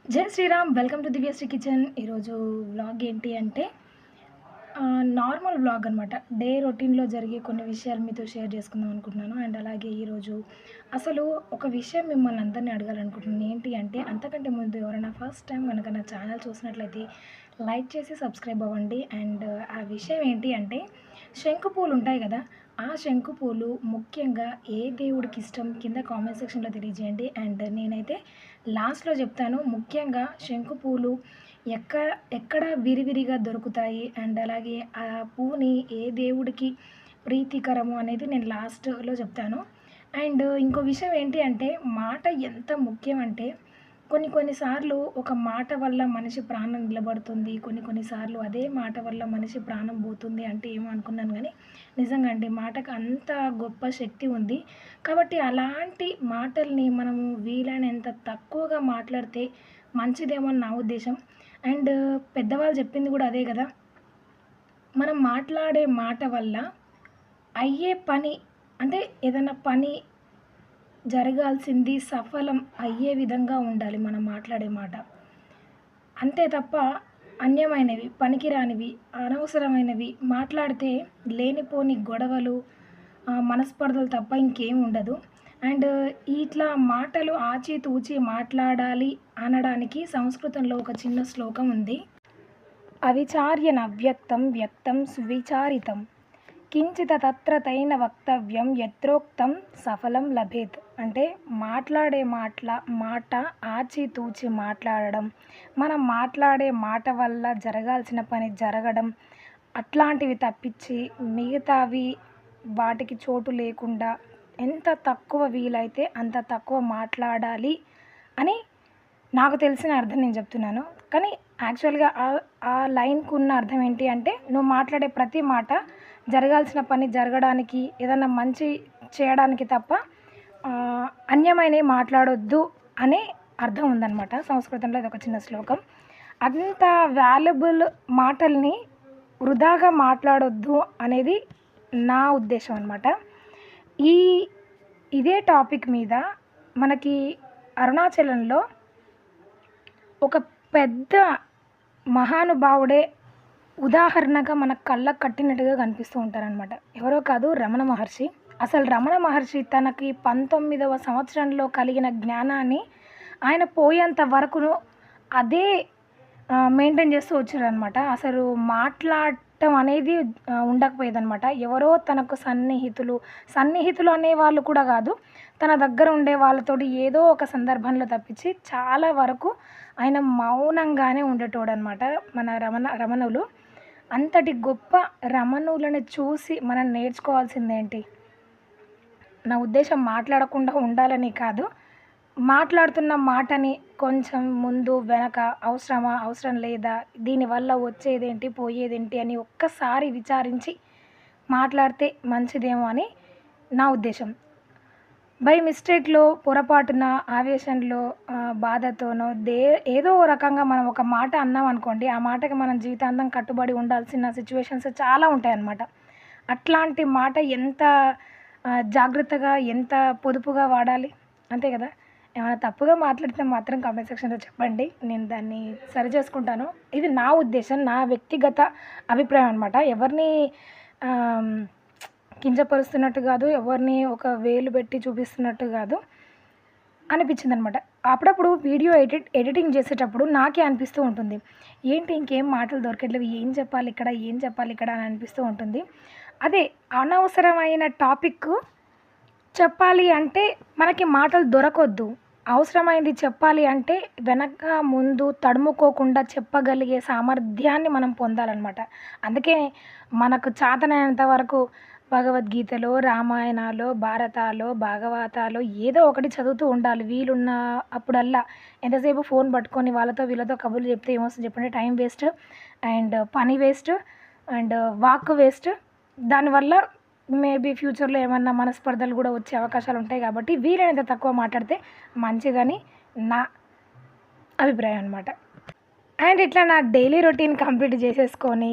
జై Sriram. Welcome to Divyasri kitchen. ఈరోజు vlog ఏంటి అంటే నార్మల్ వ్లాగ్ అనమాట. డే రొటీన్‌లో జరిగే కొన్ని విషయాలు మీతో షేర్ చేసుకుందాం అనుకుంటున్నాను. అండ్ అలాగే ఈరోజు అసలు ఒక విషయం మిమ్మల్ని అందరిని అడగాలనుకుంటున్నాను. ఏంటి అంటే అంతకంటే ముందు ఎవరైనా ఫస్ట్ టైం గనక నా ఛానల్ చూసినట్లయితే లైక్ చేసి సబ్స్క్రైబ్ అవ్వండి. అండ్ ఆ విషయం ఏంటి అంటే శంకు పూలు ఉంటాయి కదా! ఆ శంకు పూలు ముఖ్యంగా ఏ దేవుడికి ఇష్టం కింద కామెంట్ సెక్షన్‌లో తెలియజేయండి. అండ్ నేనైతే లాస్ట్‌లో చెప్తాను. ముఖ్యంగా శంకు పూలు ఎక్క ఎక్కడ విరివిరిగా దొరుకుతాయి అండ్ అలాగే ఆ పువ్వుని ఏ దేవుడికి ప్రీతికరము అనేది నేను లాస్ట్‌లో చెప్తాను. అండ్ ఇంకో విషయం ఏంటి అంటే మాట ఎంత ముఖ్యం అంటే కొన్ని కొన్ని సార్లు ఒక మాట వల్ల మనిషి ప్రాణం నిలబడుతుంది. కొన్ని కొన్ని సార్లు అదే మాట వల్ల మనిషి ప్రాణం పోతుంది అంటే ఏమో అనుకున్నాను గానీ నిజంగా అండి మాటకు అంత గొప్ప శక్తి ఉంది. కాబట్టి అలాంటి మాటల్ని మనము వీలైనంత తక్కువగా మాట్లాడితే మంచిదేమో అని నా ఉద్దేశం. అండ్ పెద్దవాళ్ళు చెప్పింది గూడా అదే గదా! మనం మాట్లాడే మాట వల్ల అయ్యే పని అంటే ఏదన్నా పని జరగాల్సింది సఫలం అయ్యే విధంగా ఉండాలి మనం మాట్లాడే మాట. అంతే తప్ప అన్యమైనవి, పనికిరానివి, అనవసరమైనవి మాట్లాడితే లేనిపోని గొడవలు, మనస్పర్ధలు తప్ప ఇంకేం ఉండదు. అండ్ ఇట్లా మాటలు ఆచితూచి మాట్లాడాలి అనడానికి సంస్కృతంలో ఒక చిన్న శ్లోకం ఉంది. అవిచార్య నవ్యక్తం వ్యక్తం సువిచారితం కించిత తత్ర తైన వక్తవ్యం యత్రోక్తం సఫలం లభేత్. అంటే మాట్లాడే మాట ఆచితూచి మాట్లాడడం, మనం మాట్లాడే మాట వల్ల జరగాల్సిన పని జరగడం, అట్లాంటివి తప్పించి మిగతావి వాటికి చోటు లేకుండా ఎంత తక్కువ వీలైతే అంత తక్కువ మాట్లాడాలి అని నాకు తెలిసిన అర్థం నేను చెప్తున్నాను. కానీ యాక్చువల్‌గా ఆ లైన్‌కి ఉన్న అర్థం ఏంటి అంటే నువ్వు మాట్లాడే ప్రతి మాట జరగాల్సిన పని జరగడానికి, ఏదన్నా మంచి చేయడానికి తప్ప అన్యమైనవి మాట్లాడొద్దు అనే అర్థం ఉందనమాట. సంస్కృతంలో ఇదొక చిన్న శ్లోకం. అంత వాల్యుబుల్ మాటల్ని వృధాగా మాట్లాడొద్దు అనేది నా ఉద్దేశం అనమాట. ఈ ఇదే టాపిక్ మీద మనకి అరుణాచలంలో ఒక పెద్ద మహానుభావుడే ఉదాహరణగా మన కళ్ళకు కట్టినట్టుగా కనిపిస్తూ ఉంటారనమాట. ఎవరో కాదు, రమణ మహర్షి. అసలు రమణ మహర్షి తనకి 19వ సంవత్సరంలో కలిగిన జ్ఞానాన్ని ఆయన పోయేంత వరకును అదే మెయింటైన్ చేస్తూ వచ్చారనమాట. అసలు మాట్లాడటం అనేది ఉండకపోయేదనమాట. ఎవరో తనకు సన్నిహితులు అనేవాళ్ళు కూడా కాదు, తన దగ్గర ఉండే వాళ్ళతోటి ఏదో ఒక సందర్భంలో తప్పించి చాలా వరకు ఆయన మౌనంగానే ఉండేటోడనమాట. మన రమణులు. అంతటి గొప్ప రమణులను చూసి మనం నేర్చుకోవాల్సిందేంటి? నా ఉద్దేశం మాట్లాడకుండా ఉండాలని కాదు. మాట్లాడుతున్న మాటని కొంచెం ముందు వెనక అవసరమా? అవసరం లేదా? దీనివల్ల వచ్చేదేంటి? పోయేదేంటి? అని ఒక్కసారి విచారించి మాట్లాడితే మంచిదేమో అని నా ఉద్దేశం. బై మిస్టేక్‌లో, పొరపాటున, ఆవేశంలో, బాధతోనో ఏదో ఓ రకంగా మనం ఒక మాట అన్నామనుకోండి, ఆ మాటకి మనం జీవితాంతం కట్టుబడి ఉండాల్సిన సిట్యుయేషన్స్ చాలా ఉంటాయన్నమాట. అట్లాంటి మాట ఎంత జాగ్రత్తగా, ఎంత పొదుపుగా వాడాలి, అంతే కదా! ఏమైనా తప్పుగా మాట్లాడితే మాత్రం కామెంట్ సెక్షన్‌లో చెప్పండి. నేను దాన్ని సరిచేసుకుంటాను. ఇది నా ఉద్దేశం, నా వ్యక్తిగత అభిప్రాయం అనమాట. ఎవరిని కించపరుస్తున్నట్టు కాదు, ఎవరిని ఒక వేలు పెట్టి చూపిస్తున్నట్టు కాదు అనిపించిందనమాట. అప్పుడప్పుడు వీడియో ఎడిటింగ్ చేసేటప్పుడు నాకే అనిపిస్తూ ఉంటుంది. ఏంటి ఇంకేం మాటలు దొరకట్లేవు, ఏం చెప్పాలి ఇక్కడ అని అనిపిస్తూ ఉంటుంది. అదే అనవసరమైన టాపిక్ చెప్పాలి అంటే మనకి మాటలు దొరకొద్దు. అవసరమైంది చెప్పాలి అంటే వెనక ముందు తడుముకోకుండా చెప్పగలిగే సామర్థ్యాన్ని మనం పొందాలనమాట. అందుకే మనకు చేతనైనంత వరకు భగవద్గీతలో, రామాయణాలో, భారతాలో, భాగవతాలో ఏదో ఒకటి చదువుతూ ఉండాలి. వీలున్న అప్పుడల్లా. ఎంతసేపు ఫోన్ పట్టుకొని వాళ్ళతో వీళ్ళతో కబుర్లు చెప్తే ఏమొస్తుంది చెప్పండి? టైం వేస్ట్ అండ్ పని వేస్ట్ అండ్ వాక్ వేస్ట్. దానివల్ల మేబీ ఫ్యూచర్లో ఏమన్నా మనస్పర్ధలు కూడా వచ్చే అవకాశాలు ఉంటాయి. కాబట్టి వీలైనంత తక్కువ మాట్లాడితే మంచిదని నా అభిప్రాయం అనమాట. అండ్ ఇట్లా నా డైలీ రొటీన్ కంప్లీట్ చేసేసుకొని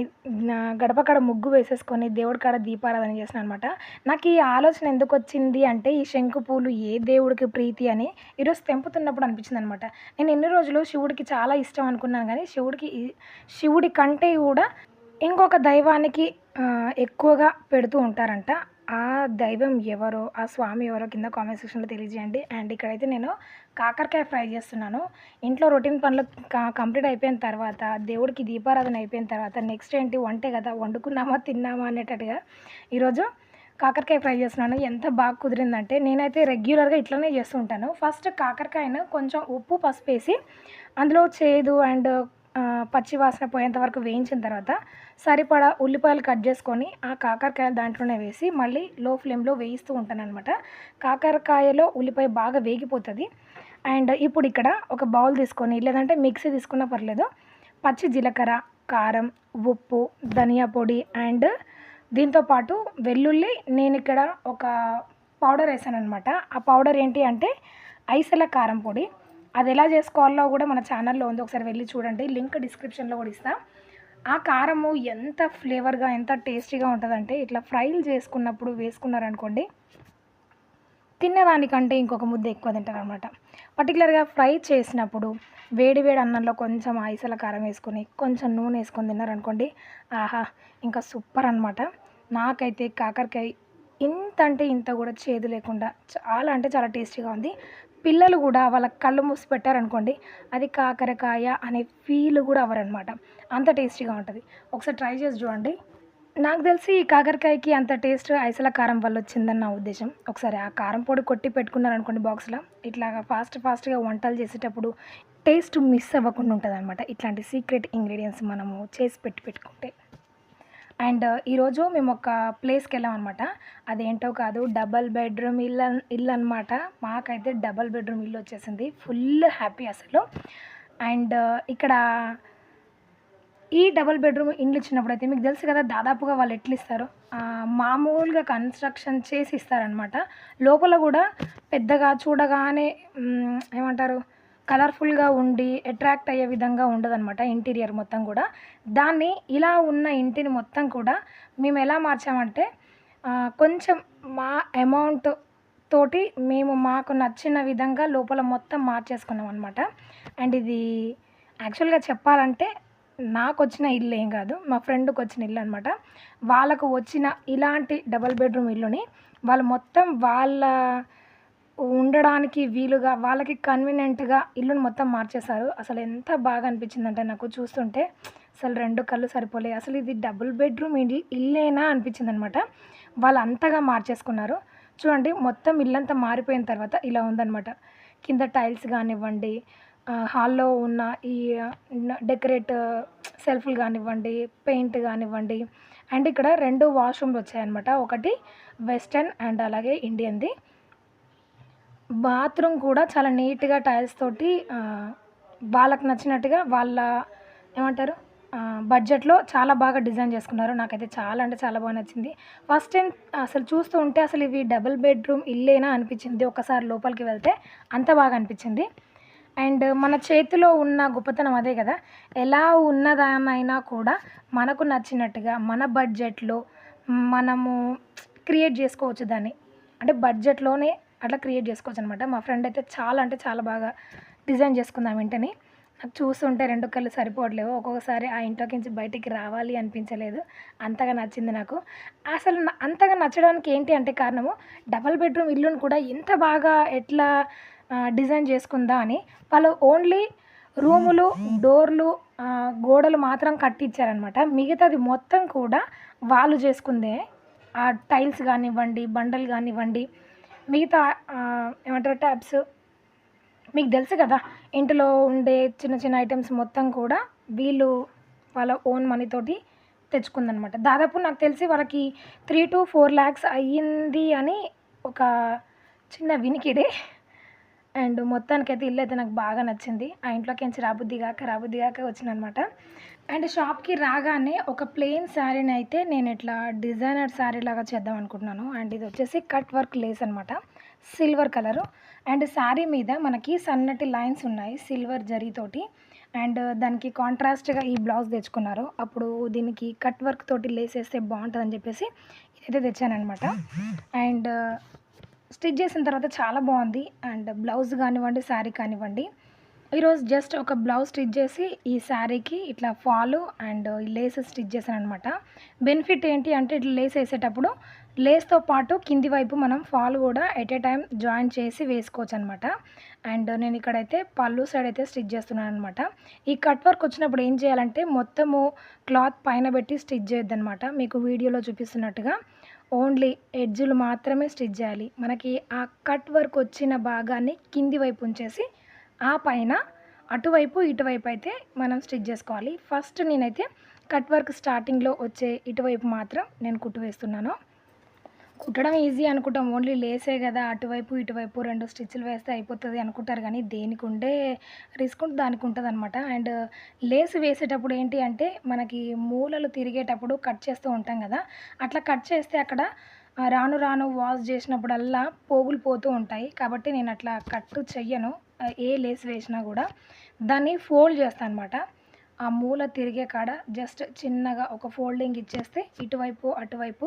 నా గడప కాడ ముగ్గు వేసేసుకొని దేవుడి కాడ దీపారాధన చేసిన అనమాట. నాకు ఈ ఆలోచన ఎందుకు వచ్చింది అంటే ఈ శంకు పూలు ఏ దేవుడికి ప్రీతి అని ఈరోజు తెంపుతున్నప్పుడు అనిపించింది అనమాట. నేను ఎన్ని రోజులు శివుడికి చాలా ఇష్టం అనుకున్నాను కానీ శివుడి కంటే కూడా ఇంకొక దైవానికి ఎక్కువగా పెడుతూ ఉంటారంట. ఆ దైవం ఎవరో, ఆ స్వామి ఎవరో కింద కామెంట్ సెక్షన్‌లో తెలియజేయండి. అండ్ ఇక్కడైతే నేను కాకరకాయ ఫ్రై చేస్తున్నాను. ఇంట్లో రొటీన్ పనులు కంప్లీట్ అయిపోయిన తర్వాత, దేవుడికి దీపారాధన అయిపోయిన తర్వాత నెక్స్ట్ ఏంటి వంటే కదా! వండుకున్నామా, తిన్నామా అనేటట్టుగా ఈరోజు కాకరకాయ ఫ్రై చేస్తున్నాను. ఎంత బాగా కుదిరిందంటే నేనైతే రెగ్యులర్‌గా ఇట్లనే చేస్తూ ఉంటాను. ఫస్ట్ కాకరకాయను కొంచెం ఉప్పు, పసుపేసి అందులో చేదు అండ్ పచ్చి వాసన పోయేంత వరకు వేయించిన తర్వాత సరిపడా ఉల్లిపాయలు కట్ చేసుకొని ఆ కాకరకాయలు దాంట్లోనే వేసి మళ్ళీ లో ఫ్లేమ్‌లో వేయిస్తూ ఉంటాననమాట. కాకరకాయలో ఉల్లిపాయ బాగా వేగిపోతది. అండ్ ఇప్పుడు ఇక్కడ ఒక బౌల్ తీసుకొని లేదంటే మిక్సీ తీసుకున్నా పర్లేదు. పచ్చి జీలకర్ర, కారం, ఉప్పు, ధనియా పొడి అండ్ దీంతో పాటు వెల్లుల్లి నేనిక్కడ ఒక పౌడర్ ఏసాననమాట. ఆ పౌడర్ ఏంటి అంటే ఐసల కారం పొడి. అది ఎలా చేసుకోవాలో కూడా మన ఛానల్‌లో ఉంది. ఒకసారి వెళ్లి చూడండి. లింక్ డిస్క్రిప్షన్‌లో కూడా ఇస్తా. ఆ కారము ఎంత ఫ్లేవర్‌గా, ఎంత టేస్టీగా ఉంటదంటే ఇట్లా ఫ్రైలు చేసుకున్నప్పుడు వేసుకున్నారనుకోండి, తినేదానికంటే ఇంకొక ముద్ద ఎక్కువ తింటారనమాట. పర్టిక్యులర్‌గా ఫ్రై చేసినప్పుడు వేడి వేడి అన్నంలో కొంచెం ఐసల కారం వేసుకొని, కొంచెం నూనె ఏసుకొని తిన్నారనుకోండి, ఆహా! ఇంకా సూపర్ అనమాట. నాకైతే కాకరకాయ ఇంత అంటే ఇంత కూడా చేదు లేకుండా చాలా అంటే చాలా టేస్టీగా ఉంది. పిల్లలు కూడా వాళ్ళ కళ్ళు మూసి పెట్టారనుకోండి, అది కాకరకాయ అనే ఫీల్ కూడా అవ్వరనమాట. అంత టేస్టీగా ఉంటది. ఒకసారి ట్రై చేసి చూడండి. నాకు తెలిసి ఈ కాకరకాయకి అంత టేస్ట్ ఐసల కారం వల్ల వచ్చిందని నా ఉద్దేశం. ఒకసారి ఆ కారం పొడి కొట్టి పెట్టుకున్నారనుకోండి బాక్స్‌లో, ఇట్లాగా ఫాస్ట్‌గా వంటలు చేసేటప్పుడు టేస్ట్ మిస్ అవ్వకుండా ఉంటదనమాట. ఇట్లాంటి సీక్రెట్ ఇంగ్రీడియెంట్స్ మనము చేసి పెట్టుకుంటే. అండ్ ఈరోజు మేము ఒక ప్లేస్‌కెళ్ళామనమాట. అదేంటో కాదు డబుల్ బెడ్‌రూమ్ ఇల్లనమాట. మాకైతే డబుల్ బెడ్‌రూమ్ ఇల్లు వచ్చేసింది. ఫుల్ హ్యాపీ అసలు. అండ్ ఇక్కడ ఈ డబుల్ బెడ్‌రూమ్ ఇండ్లు ఇచ్చినప్పుడైతే మీకు తెలుసు కదా! దాదాపుగా వాళ్ళు ఎట్లిస్తారో మామూలుగా కన్‌స్ట్రక్షన్ చేసి ఇస్తారనమాట. లోపల గూడా పెద్దగా చూడగానే ఏమంటారు కలర్‌ఫుల్‌గా ఉండి అట్రాక్ట్ అయ్యే విధంగా ఉండదనమాట ఇంటీరియర్ మొత్తం గూడా. దాన్ని ఇలా ఉన్న ఇంటిని మొత్తం కూడా మేము ఎలా మార్చామంటే కొంచెం మా అమౌంట్ తోటి మేము మాకు నచ్చిన విధంగా లోపల మొత్తం మార్చేసుకున్నామనమాట. అండ్ ఇది యాక్చువల్‌గా చెప్పాలంటే నాకొచ్చిన ఇల్లు ఏం కాదు. మా ఫ్రెండ్‌కొచ్చిన ఇల్లు అనమాట. వాళ్ళకు వచ్చిన ఇలాంటి డబుల్ బెడ్‌రూమ్ ఇల్లుని వాళ్ళు మొత్తం వాళ్ళ ఉండడానికి వీలుగా వాళ్ళకి కన్వీనియంట్‌గా ఇల్లుని మొత్తం మార్చేశారు. అసలు ఎంత బాగా అనిపించిందంటే నాకు చూస్తుంటే అసలు 2 కళ్ళు సరిపోలే. అసలు ఇది డబుల్ బెడ్‌రూమ్ ఇల్లేనా అనిపించిందనమాట. వాళ్ళు అంతగా మార్చేసుకున్నారు. చూడండి మొత్తం ఇల్లంతా మారిపోయిన తర్వాత ఇలా ఉందనమాట. కింద టైల్స్ గానివ్వండి, హాల్‌లో ఉన్న ఈ డెకరేట్ సెల్ఫ్‌లు గానివ్వండి, పెయింట్ గానివ్వండి అండ్ ఇక్కడ 2 వాష్‌రూమ్‌లు వచ్చాయన్నమాట. ఒకటి వెస్టర్న్ అండ్ అలాగే ఇండియన్‌ది. బాత్రూమ్ కూడా చాలా నీట్‌గా టైల్స్ తోటి వాళ్ళకి నచ్చినట్టుగా వాళ్ళ ఏమంటారు బడ్జెట్‌లో చాలా బాగా డిజైన్ చేసుకున్నారు. నాకైతే చాలా అంటే చాలా బాగా నచ్చింది. ఫస్ట్ టైం అసలు చూస్తూ ఉంటే అసలు ఇవి డబుల్ బెడ్‌రూమ్ ఇల్లేనా అనిపించింది. ఒక్కసారి లోపలికి వెళ్తే అంత బాగా అనిపించింది. అండ్ మన చేతిలో ఉన్న గొప్పతనం అదే కదా! ఎలా ఉన్నదాన్నైనా కూడా మనకు నచ్చినట్టుగా మన బడ్జెట్‌లో మనము క్రియేట్ చేసుకోవచ్చు దాన్ని. అంటే బడ్జెట్‌లోనే అట్లా క్రియేట్ చేసుకోవచ్చనమాట. మా ఫ్రెండ్ అయితే చాలా అంటే చాలా బాగా డిజైన్ చేసుకుంది ఆ ఇంటిని. నాకు చూస్తుంటే 2 కళ్ళు సరిపోవట్లేవు. ఒక్కొక్కసారి ఆ ఇంట్లోకించి బయటికి రావాలి అనిపించలేదు. అంతగా నచ్చింది నాకు. అసలు అంతగా నచ్చడానికి ఏంటి అంటే కారణము డబుల్ బెడ్‌రూమ్ ఇల్లుని కూడా ఇంత బాగా ఎట్లా డిజైన్ చేసుకుందా అని వాళ్ళు ఓన్లీ రూములు, డోర్లు, గోడలు మాత్రం కట్టిచ్చారనమాట. మిగతాది మొత్తం కూడా వాళ్ళు చేసుకుందే. ఆ టైల్స్ గానివ్వండి, బండలు గానివ్వండి, మిగతా ఏమంటారు ట్యాప్స్ మీకు తెలుసు కదా! ఇంటిలో ఉండే చిన్న చిన్న ఐటెమ్స్ మొత్తం కూడా వీళ్ళు వాళ్ళ ఓన్ మనీ తోటి తెచ్చుకుందనమాట. దాదాపు నాకు తెలిసి వాళ్ళకి 3-4 లాక్స్ అయ్యింది అని ఒక చిన్న వినికిడి. అండ్ మొత్తానికైతే ఇల్లయితే నాకు బాగా నచ్చింది. ఆ ఇంట్లోకించి రాబుద్ది గాక వచ్చినానమాట. అండ్ షాప్‌కి రాగానే ఒక ప్లెయిన్ శారీనైతే నేను ఇట్లా డిజైనర్ శారీ లాగా చేద్దాం అనుకుంటున్నాను. అండ్ ఇది వచ్చేసి కట్ వర్క్ లేస్ అనమాట. Silver colour. అండ్ శారీ మీద మనకి సన్నటి లైన్స్ ఉన్నాయి సిల్వర్ జరీతోటి. అండ్ దానికి కాంట్రాస్ట్‌గా ఈ బ్లౌజ్ తెచ్చుకున్నారు. అప్పుడు దీనికి కట్ వర్క్ తోటి లేసేస్తే బావుంటదని చెప్పేసి ఇదైతే తెచ్చాననమాట. అండ్ స్టిచ్ చేసిన తర్వాత చాలా బాగుంది. అండ్ బ్లౌజ్ కానివ్వండి, శారీ కానివ్వండి. ఈరోజు జస్ట్ ఒక బ్లౌజ్ స్టిచ్ చేసి ఈ శారీకి ఇట్లా ఫాలు అండ్ లేస్ స్టిచ్ చేశాననమాట. బెనిఫిట్ ఏంటి అంటే ఇట్లా లేస్ వేసేటప్పుడు లేస్తో పాటు కింది వైపు మనం ఫాల్ కూడా ఎట్ ఏ టైం జాయిన్ చేసి వేసుకోవచ్చు అనమాట. అండ్ నేను ఇక్కడైతే పళ్ళు సైడ్ అయితే స్టిచ్ చేస్తున్నాను అనమాట. ఈ కట్ వర్క్ వచ్చినప్పుడు ఏం చేయాలంటే మొత్తము క్లాత్ పైన పెట్టి స్టిచ్ చేయొద్దనమాట. మీకు వీడియోలో చూపిస్తున్నట్టుగా ఓన్లీ ఎడ్జులు మాత్రమే స్టిచ్ చేయాలి. మనకి ఆ కట్ వర్క్ వచ్చిన భాగాన్ని కింది వైపు ఉంచేసి ఆ పైన అటువైపు ఇటువైపు అయితే మనం స్టిచ్ చేసుకోవాలి. ఫస్ట్ నేనైతే కట్ వర్క్ స్టార్టింగ్లో వచ్చే ఇటువైపు మాత్రం నేను కుట్టు వేస్తున్నాను. కుట్టడం ఈజీ అనుకుంటాం, ఓన్లీ లేసే కదా అటువైపు ఇటువైపు 2 స్టిచ్లు వేస్తే అయిపోతుంది అనుకుంటారు, కానీ దేనికి ఉండే రిస్క్ దానికి ఉంటుంది అనమాట. అండ్ లేస్ వేసేటప్పుడు ఏంటి అంటే మనకి మూలలు తిరిగేటప్పుడు కట్ చేస్తూ ఉంటాం కదా, అట్లా కట్ చేస్తే అక్కడ రాను రాను వాష్ చేసినప్పుడల్లా పోగులు పోతూ ఉంటాయి. కాబట్టి నేను అట్లా కట్ చెయ్యను. ఏ లేస్ వేసినా కూడా దాన్ని ఫోల్డ్ చేస్తాను అనమాట. ఆ మూల తిరిగే కాడ జస్ట్ చిన్నగా ఒక ఫోల్డింగ్ ఇచ్చేస్తే ఇటువైపు అటువైపు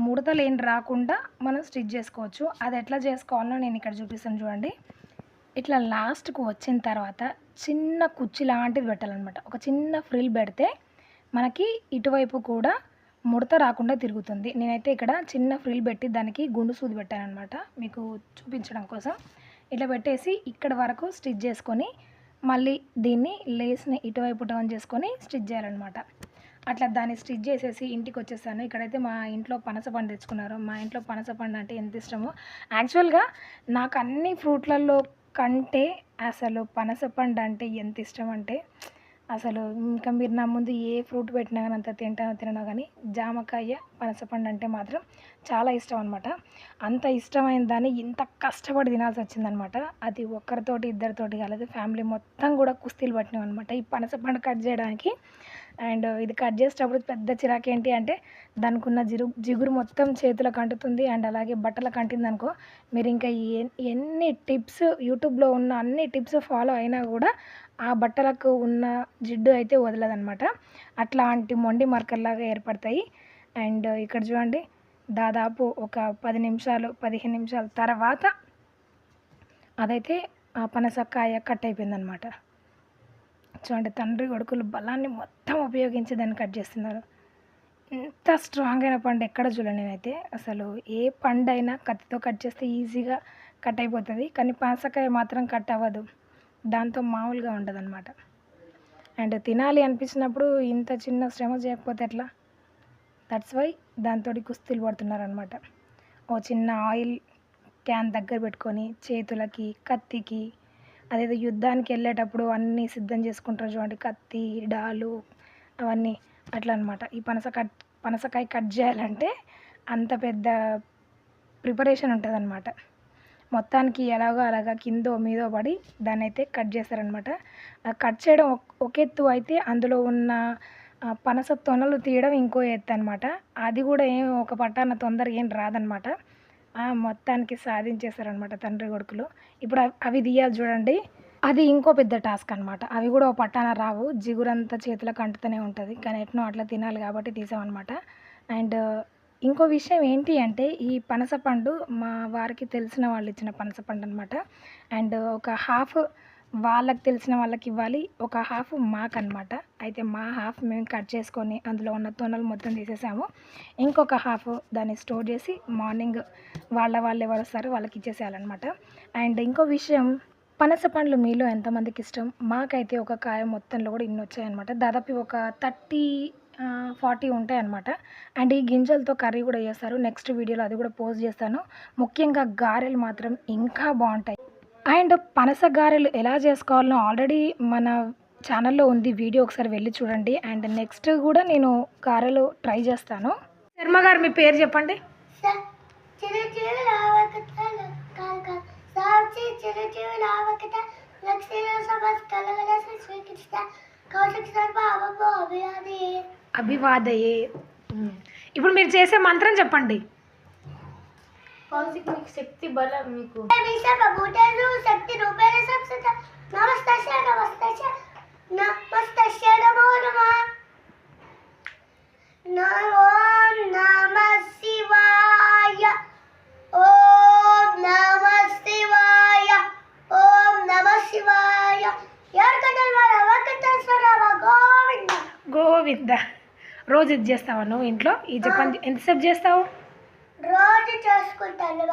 ముడతలు ఏం రాకుండా మనం స్టిచ్ చేసుకోవచ్చు. అది ఎట్లా చేసుకోవాలో నేను ఇక్కడ చూపిస్తాను చూడండి. ఇట్లా లాస్ట్కు వచ్చిన తర్వాత చిన్న కుర్చీ లాంటిది పెట్టాలన్నమాట. ఒక చిన్న ఫ్రిల్ పెడితే మనకి ఇటువైపు కూడా ముడత రాకుండా తిరుగుతుంది. నేనైతే ఇక్కడ చిన్న ఫ్రిల్ పెట్టి దానికి గుండు సూది పెట్టానమాట మీకు చూపించడం కోసం. ఇట్లా పెట్టేసి ఇక్కడ వరకు స్టిచ్ చేసుకొని మళ్ళీ దీన్ని లేస్ని ఇటువైపు టర్న్ చేసుకొని స్టిచ్ చేయాలన్నమాట. అట్లా దాన్ని స్టిచ్ చేసేసి ఇంటికి వచ్చేసాను. ఇక్కడైతే మా ఇంట్లో పనసపండు తెచ్చుకున్నారు. మా ఇంట్లో పనసపండు అంటే ఎంత ఇష్టమో. యాక్చువల్గా నాకు అన్ని ఫ్రూట్లలో కంటే అసలు పనసపండు అంటే ఎంత ఇష్టం అంటే అసలు ఇంకా మీరు నా ముందు ఏ ఫ్రూట్ పెట్టినా కానీ అంత తినను, కానీ జామకాయ పనసపండు అంటే మాత్రం చాలా ఇష్టం అనమాట. అంత ఇష్టమైన దాన్ని ఇంత కష్టపడి తినాల్సి వచ్చిందనమాట. అది ఒక్కరితోటి ఇద్దరితోటి కాలేదు, ఫ్యామిలీ మొత్తం కూడా కుస్తీలు పట్టినాం అనమాట ఈ పనసపండు కట్ చేయడానికి. అండ్ ఇది కట్ చేసేటప్పుడు పెద్ద చిరాకు ఏంటి అంటే దానికి ఉన్న జిగురు మొత్తం చేతులకు అంటుతుంది. అండ్ అలాగే బట్టలకు అంటింది అనుకో, మీరు ఇంకా ఎన్ని టిప్స్ యూట్యూబ్లో ఉన్న అన్ని టిప్స్ ఫాలో అయినా కూడా ఆ బట్టలకు ఉన్న జిడ్డు అయితే వదలదనమాట. అట్లాంటి మొండి మరకల్లాగా ఏర్పడతాయి. అండ్ ఇక్కడ చూడండి, దాదాపు ఒక 10 నిమిషాలు 15 నిమిషాల తర్వాత అదైతే ఆ పనసకాయ కట్ అయిపోయిందనమాట. చూడండి, తండ్రి కొడుకులు బలాన్ని మొత్తం ఉపయోగించి దాన్ని కట్ చేస్తున్నారు. ఇంత స్ట్రాంగ్ అయిన పండు ఎక్కడ చూడండి. నేనైతే అసలు ఏ పండు అయినా కత్తితో కట్ చేస్తే ఈజీగా కట్ అయిపోతుంది, కానీ పనసకాయ మాత్రం కట్ అవ్వదు. దాంతో మామూలుగా ఉండదు అనమాట. అండ్ తినాలి అనిపించినప్పుడు ఇంత చిన్న శ్రమ చేయకపోతే ఎట్లా? దట్స్ వై దాంతో కుస్తీలు పడుతున్నారనమాట. ఓ చిన్న ఆయిల్ క్యాన్ దగ్గర పెట్టుకొని చేతులకి కత్తికి అదేదో యుద్ధానికి వెళ్ళేటప్పుడు అన్నీ సిద్ధం చేసుకుంటారు చూడండి, కత్తి డాలు అవన్నీ అట్లా అనమాట. ఈ పనసకాయ కట్ చేయాలంటే అంత పెద్ద ప్రిపరేషన్ ఉంటుంది అనమాట. మొత్తానికి ఎలాగో అలాగా కిందో మీదో పడి దాన్ని అయితే కట్ చేస్తారనమాట. కట్ చేయడం ఒక ఎత్తు అయితే అందులో ఉన్న పనస తొనలు తీయడం ఇంకో ఎత్తు అనమాట. అది కూడా ఏం ఒక పట్టాన తొందరగా ఏం రాదనమాట. మొత్తానికి సాధించేస్తారనమాట తండ్రి కొడుకులు. ఇప్పుడు అవి తీయాలి చూడండి, అది ఇంకో పెద్ద టాస్క్ అనమాట. అవి కూడా ఒక పట్టాన రావు, జిగురంతా చేతులకు అంటుతూనే ఉంటుంది, కానీ ఎట్నో అట్లా తినాలి కాబట్టి తీసామన్నమాట. అండ్ ఇంకో విషయం ఏంటి అంటే ఈ పనసపండు మా వారికి తెలిసిన వాళ్ళు ఇచ్చిన పనసపండు అనమాట. అండ్ ఒక హాఫ్ వాళ్ళకి తెలిసిన వాళ్ళకి ఇవ్వాలి, ఒక హాఫ్ మాకు అనమాట. అయితే మా హాఫ్ మేము కట్ చేసుకొని అందులో ఉన్న తొనలు మొత్తం తీసేసాము. ఇంకొక హాఫ్ దాన్ని స్టోర్ చేసి మార్నింగ్ వాళ్ళు ఎవరు వస్తారో వాళ్ళకి ఇచ్చేసేయాలన్నమాట. అండ్ ఇంకో విషయం, పనస పండ్లు మీలో ఎంతమందికి ఇష్టం? మాకైతే ఒక కాయ మొత్తంలో కూడా ఇన్ని వచ్చాయన్నమాట. దాదాపు ఒక 30-40 ఉంటాయన్నమాట. అండ్ ఈ గింజలతో కర్రీ కూడా చేస్తారు. నెక్స్ట్ వీడియోలో అది కూడా పోస్ట్ చేస్తాను. ముఖ్యంగా గారెలు మాత్రం ఇంకా బాగుంటాయి. అండ్ పనస గారెలు ఎలా చేసుకోవాలో ఆల్రెడీ మన ఛానల్లో ఉంది వీడియో, ఒకసారి వెళ్ళి చూడండి. అండ్ నెక్స్ట్ కూడా నేను గారెలు ట్రై చేస్తాను. శర్మ గారు మీ పేరు చెప్పండి. అభివాదయే. ఇప్పుడు మీరు చేసే మంత్రం చెప్పండి. कौन सी మీకు శక్తి బలం మీకు శక్తి రూపేణ సంస్థ నమస్తస్య నమస్తస్య నమస్తస్య నమో నమః ఓం నమః శివాయ ఓం నమః శివాయ ఓం నమః శివాయ గోవింద. రోజు ఇది చేస్తావా నువ్వు ఇంట్లో? ఈ జపం ఎంతసేపు చేస్తావు? రోజు చేసుకుంటాను.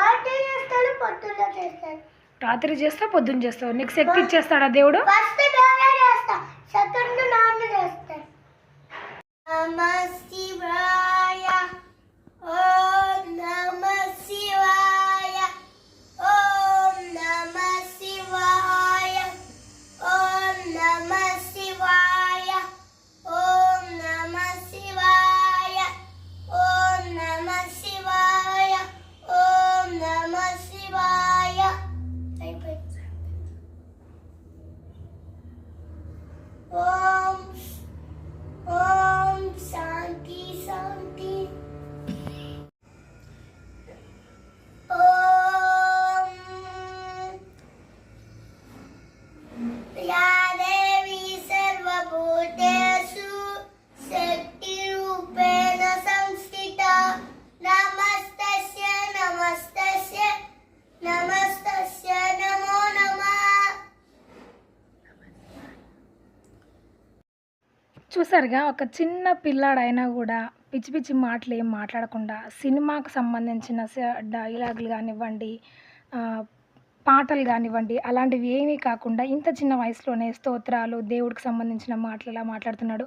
రాత్రి చేస్తాను, పొద్దున్న చేస్తాను. రాత్రి చేస్తావు, పొద్దున్న చేస్తావు. నీకు శక్తి ఇచ్చేస్తాడా దేవుడు? ఫస్ట్ నేనే చేస్తా, సెకండ్ నాన్న చేస్తాను. నమః శివాయ ఓం నమః శివాయ ఓం నమః శివాయ ఓం నమః శివాయ ఓం నమః శివాయ ఓం నమః శివాయ ఓం నమః శివాయ. అయిపోయింది. ఓం ఓం శాంతి శాంతి. ఓం యా దేవి సర్వభూతేషు శక్తిరూపేణ సంస్థితా నమస్తస్య నమస్తస్య నమస్తస్య నమో నమః. చూసారుగా, ఒక చిన్న పిల్లాడైనా కూడా పిచ్చి పిచ్చి మాటలు ఏం మాట్లాడకుండా సినిమాకు సంబంధించిన డైలాగులు కానివ్వండి, పాటలు కానివ్వండి, అలాంటివి ఏమీ కాకుండా ఇంత చిన్న వయసులోనే స్తోత్రాలు, దేవుడికి సంబంధించిన మాటలు ఇలా మాట్లాడుతున్నాడు.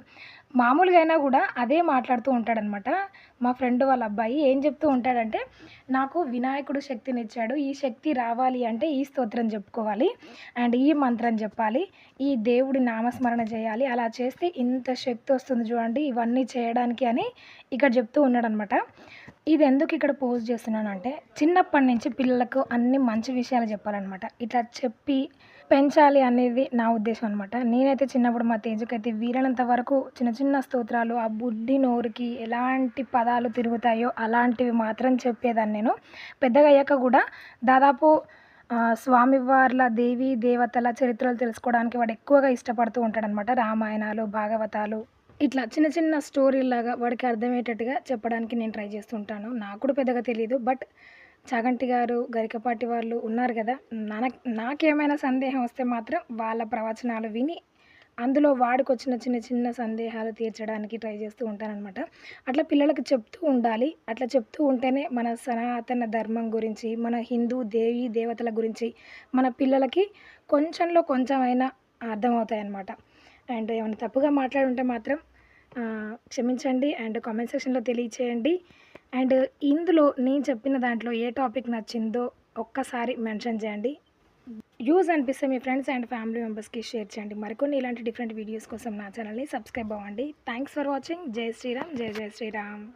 మామూలుగా అయినా కూడా అదే మాట్లాడుతూ ఉంటాడనమాట. మా ఫ్రెండ్ వాళ్ళ అబ్బాయి ఏం చెప్తూ ఉంటాడంటే, నాకు వినాయకుడు శక్తినిచ్చాడు, ఈ శక్తి రావాలి అంటే ఈ స్తోత్రం చెప్పుకోవాలి అండ్ ఈ మంత్రం చెప్పాలి, ఈ దేవుడి నామస్మరణ చేయాలి, అలా చేస్తే ఇంత శక్తి వస్తుంది చూడండి ఇవన్నీ చేయడానికి అని ఇక్కడ చెప్తూ ఉన్నాడనమాట. ఇది ఎందుకు ఇక్కడ పోస్ట్ చేస్తున్నానంటే, చిన్నప్పటి నుంచి పిల్లలకు అన్ని మంచి విషయాలు చెప్పాలన్నమాట. ఇట్లా చెప్పి పెంచాలి అనేది నా ఉద్దేశం అనమాట. నేనైతే చిన్నప్పుడు మా తేజుకైతే వీలైనంత వరకు చిన్న చిన్న స్తోత్రాలు, ఆ బుడ్డి నోరుకి ఎలాంటి పదాలు తిరుగుతాయో అలాంటివి మాత్రం చెప్పేదాన్ని నేను. పెద్దగా అయ్యాక కూడా దాదాపు స్వామివార్ల దేవీ దేవతల చరిత్రలు తెలుసుకోవడానికి వాడు ఎక్కువగా ఇష్టపడుతూ ఉంటాడనమాట. రామాయణాలు, భాగవతాలు ఇట్లా చిన్న చిన్న స్టోరీలాగా వాడికి అర్థమయ్యేటట్టుగా చెప్పడానికి నేను ట్రై చేస్తుంటాను. నాకు కూడా పెద్దగా తెలియదు, బట్ చాగంటి గారు, గరికపాటి వాళ్ళు ఉన్నారు కదా, నాకేమైనా సందేహం వస్తే మాత్రం వాళ్ళ ప్రవచనాలు విని అందులో వాడికి వచ్చిన చిన్న చిన్న సందేహాలు తీర్చడానికి ట్రై చేస్తూ ఉంటానన్నమాట. అట్లా పిల్లలకు చెప్తూ ఉండాలి. అట్లా చెప్తూ ఉంటేనే మన సనాతన ధర్మం గురించి, మన హిందూ దేవీ దేవతల గురించి మన పిల్లలకి కొంచెంలో కొంచెమైనా అర్థమవుతాయి అన్నమాట. అండ్ ఏమైనా తప్పుగా మాట్లాడుంటే మాత్రం క్షమించండి అండ్ కామెంట్ సెక్షన్లో తెలియచేయండి. అండ్ ఇందులో నేను చెప్పిన దాంట్లో ఏ టాపిక్ నచ్చిందో ఒక్కసారి మెన్షన్ చేయండి. యూజ్ అనిపిస్తే మీ ఫ్రెండ్స్ అండ్ ఫ్యామిలీ మెంబర్స్కి షేర్ చేయండి. మరికొన్ని ఇలాంటి డిఫరెంట్ వీడియోస్ కోసం నా ఛానల్ని సబ్స్క్రైబ్ అవ్వండి. Thanks for watching. జై శ్రీరామ్, జై జై శ్రీరామ్.